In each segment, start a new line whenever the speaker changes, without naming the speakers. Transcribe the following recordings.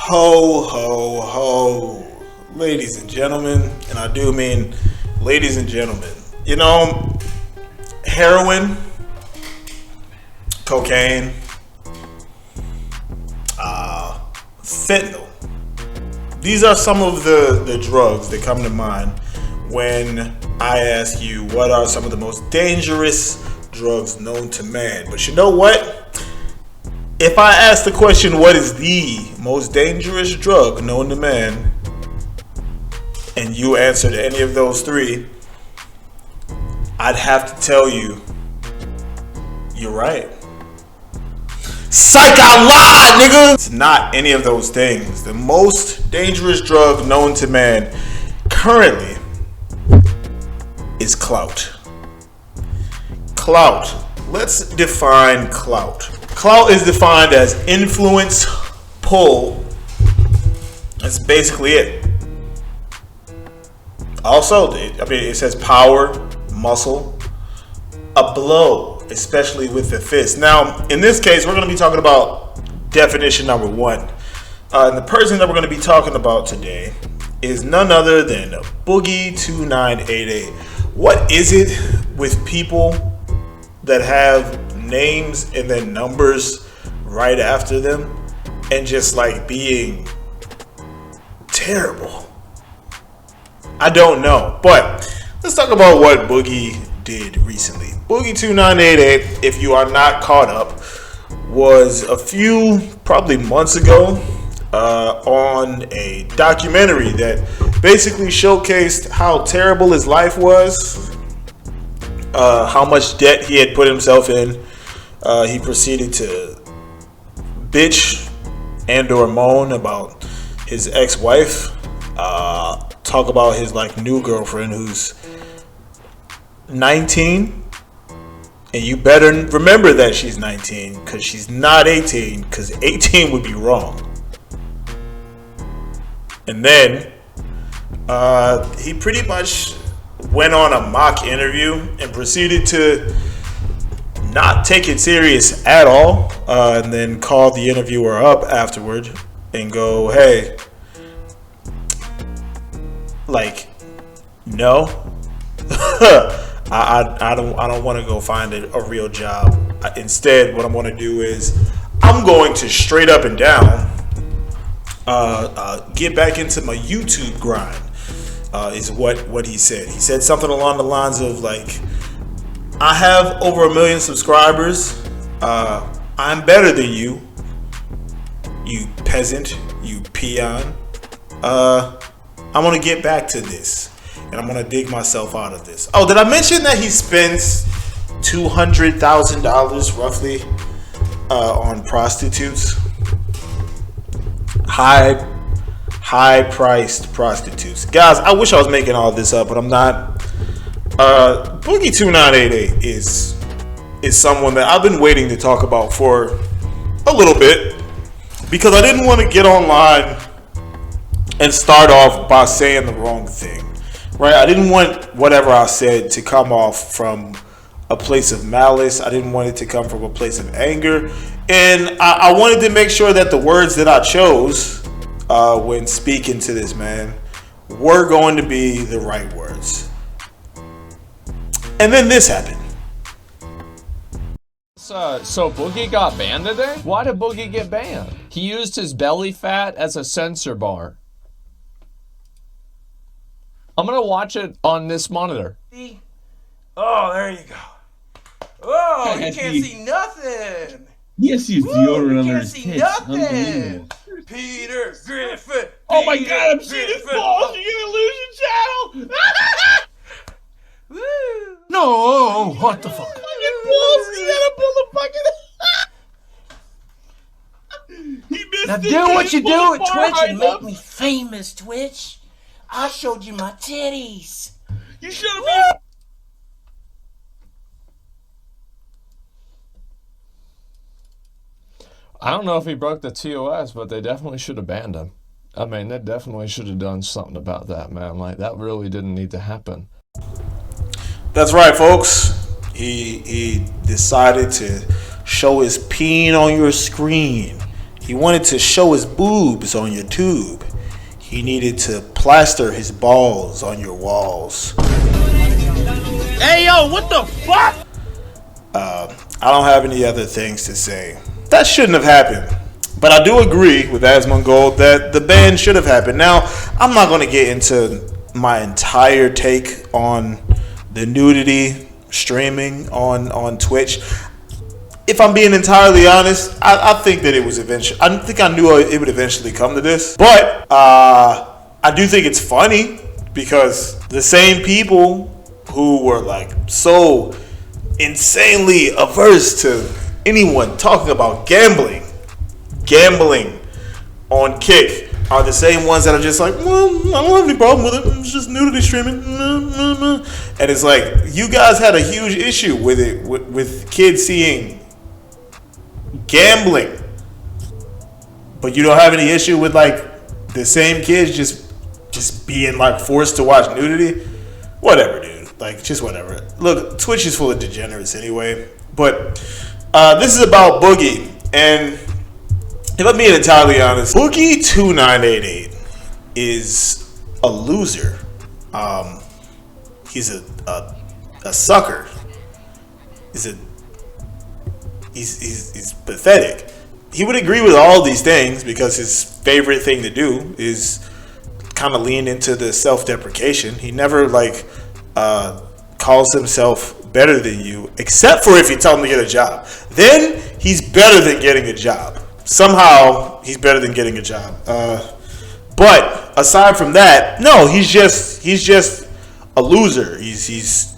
Ho, ho, ho. Ladies and gentlemen, and I do mean ladies and gentlemen. You know, heroin, cocaine, fentanyl. These are some of the drugs that come to mind when I ask you what are some of the most dangerous drugs known to man. But you know what? If I ask the question, what is the most dangerous drug known to man, and you answered any of those three, I'd have to tell you, you're right. Psych, I lied, nigga! It's not any of those things. The most dangerous drug known to man currently is clout. Clout. Let's define clout. Clout is defined as influence, pull. That's basically it. Also, it says power, muscle, a blow, especially with the fist. Now, in this case, we're going to be talking about definition number one. And the person that we're going to be talking about today is none other than Boogie2988. What is it with people that have names and then numbers right after them and just like being terrible? I don't know, but let's talk about what Boogie did recently. Boogie2988, if you are not caught up, was a few probably months ago on a documentary that basically showcased how terrible his life was, how much debt he had put himself in. He proceeded to bitch and or moan about his ex-wife, talk about his like new girlfriend who's 19, and you better remember that she's 19 because she's not 18, because 18 would be wrong. And then he pretty much went on a mock interview and proceeded to not take it serious at all, and then call the interviewer up afterward and go, hey, like, no, I don't want to go find a real job. Instead, what I'm going to do is I'm going to straight up and down get back into my YouTube grind, is what he said. He said something along the lines of like, I have over 1 million subscribers. I'm better than you, you peasant, you peon. I'm going to get back to this, and I'm going to dig myself out of this. Oh, did I mention that he spends $200,000 roughly on prostitutes? High-priced prostitutes. Guys, I wish I was making all this up, but I'm not. Boogie2988 is someone that I've been waiting to talk about for a little bit, because I didn't want to get online and start off by saying the wrong thing, right? I didn't want whatever I said to come off from a place of malice. I didn't want it to come from a place of anger. And I wanted to make sure that the words that I chose when speaking to this man were going to be the right words. And then this happened.
So Boogie got banned today? Why did Boogie get banned? He used his belly fat as a censor bar. I'm gonna watch it on this monitor.
Oh, there you go.
Oh, you can't see nothing.
Yes, you deodorant under his
see
tits.
nothing. Peter Griffin.
Oh my God, I'm seeing his balls. You're gonna lose your channel.
Woo.
No, what the fuck? Fucking balls. You gotta pull the fucking. He missed
Now
it.
do what you do at Twitch and
up.
make me famous, Twitch. I showed you my titties.
You should have.
I don't know if he broke the TOS, but they definitely should have banned him. I mean, they definitely should have done something about that, man. Like, that really didn't need to happen.
That's right, folks. He decided to show his peen on your screen. He wanted to show his boobs on your tube. He needed to plaster his balls on your walls.
Hey, yo, what the fuck?
I don't have any other things to say. That shouldn't have happened. But I do agree with Asmongold that the ban should have happened. Now, I'm not going to get into my entire take on the nudity streaming on Twitch. If I'm being entirely honest, I think that it was eventually. I think I knew it would eventually come to this, but I do think it's funny because the same people who were like so insanely averse to anyone talking about gambling on Kick are the same ones that are just like, well, I don't have any problem with it. It's just nudity streaming. And it's like, you guys had a huge issue with it, with kids seeing gambling, but you don't have any issue with like the same kids just being like forced to watch nudity. Whatever, dude. Like, just whatever. Look, Twitch is full of degenerates anyway. But this is about Boogie, and if I'm being entirely honest, Boogie2988 is a loser. He's a sucker. He's pathetic. He would agree with all these things because his favorite thing to do is kind of lean into the self-deprecation. He never like calls himself better than you, except for if you tell him to get a job. Then he's better than getting a job. Somehow he's better than getting a job. But aside from that, no, he's just a loser. He's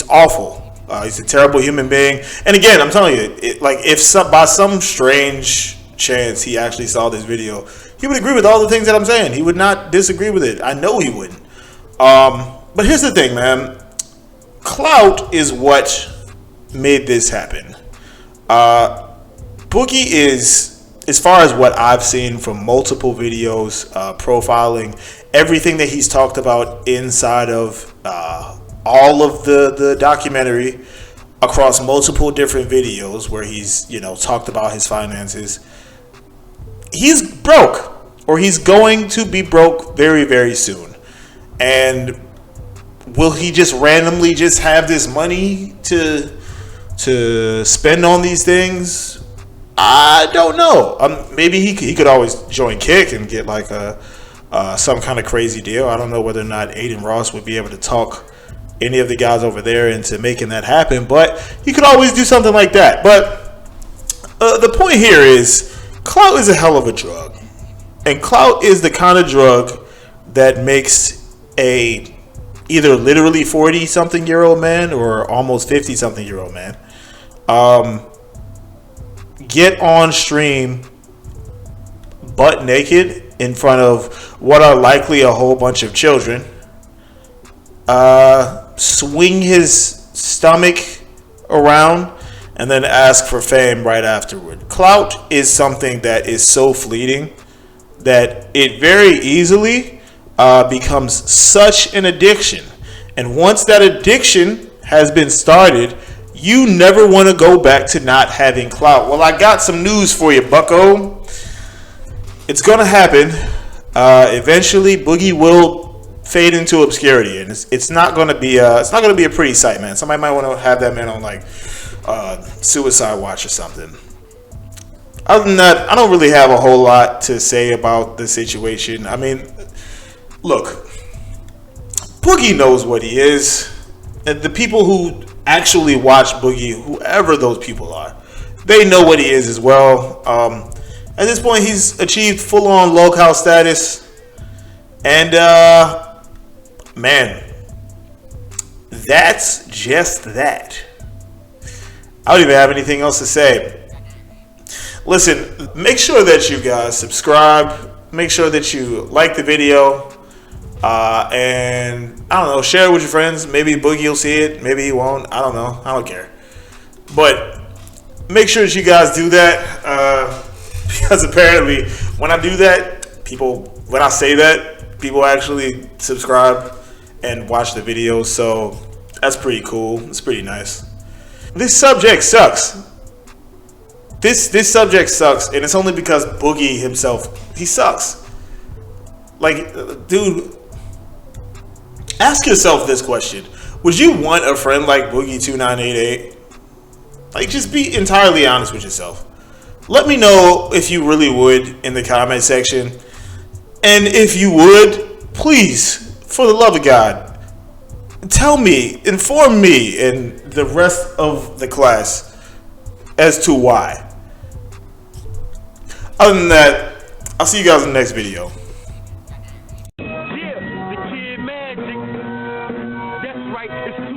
awful. He's a terrible human being. And again, I'm telling you, if by some strange chance he actually saw this video, he would agree with all the things that I'm saying. He would not disagree with it. I know he wouldn't. But here's the thing, man. Clout is what made this happen. Boogie is, as far as what I've seen from multiple videos, profiling everything that he's talked about inside of all of the documentary across multiple different videos where he's, talked about his finances. He's broke, or he's going to be broke very, very soon. And will he just randomly just have this money to spend on these things? I don't know. Maybe he could always join Kick and get like some kind of crazy deal. I don't know whether or not Aiden Ross would be able to talk any of the guys over there into making that happen, but he could always do something like that. But the point here is, clout is a hell of a drug, and clout is the kind of drug that makes a either literally 40-something-year-old man or almost 50-something-year-old man get on stream butt naked in front of what are likely a whole bunch of children, swing his stomach around, and then ask for fame right afterward. Clout is something that is so fleeting that it very easily becomes such an addiction. And once that addiction has been started, you never want to go back to not having clout. Well, I got some news for you, bucko. It's going to happen. Eventually, Boogie will fade into obscurity, and it's not going to be a pretty sight, man. Somebody might want to have that man on like suicide watch or something. Other than that, I don't really have a whole lot to say about the situation. I mean, look, Boogie knows what he is, and the people who actually watch Boogie, whoever those people are, they know what he is as well. At this point, he's achieved full-on locale status, and man, that's just that. I don't even have anything else to say. Listen, make sure that you guys subscribe. Make sure that you like the video. And I don't know, share it with your friends. Maybe Boogie will see it. Maybe he won't. I don't know. I don't care. But make sure that you guys do that. Because apparently when I do that, when I say that, people actually subscribe and watch the videos. So that's pretty cool. It's pretty nice. This subject sucks. This subject sucks, and it's only because Boogie himself, he sucks. Like, dude, ask yourself this question: would you want a friend like Boogie2988? Like, just be entirely honest with yourself. Let me know if you really would in the comment section. And if you would, please, for the love of God, tell me, inform me and the rest of the class as to why. Other than that, I'll see you guys in the next video.
Yeah, the kid magic. That's right, it's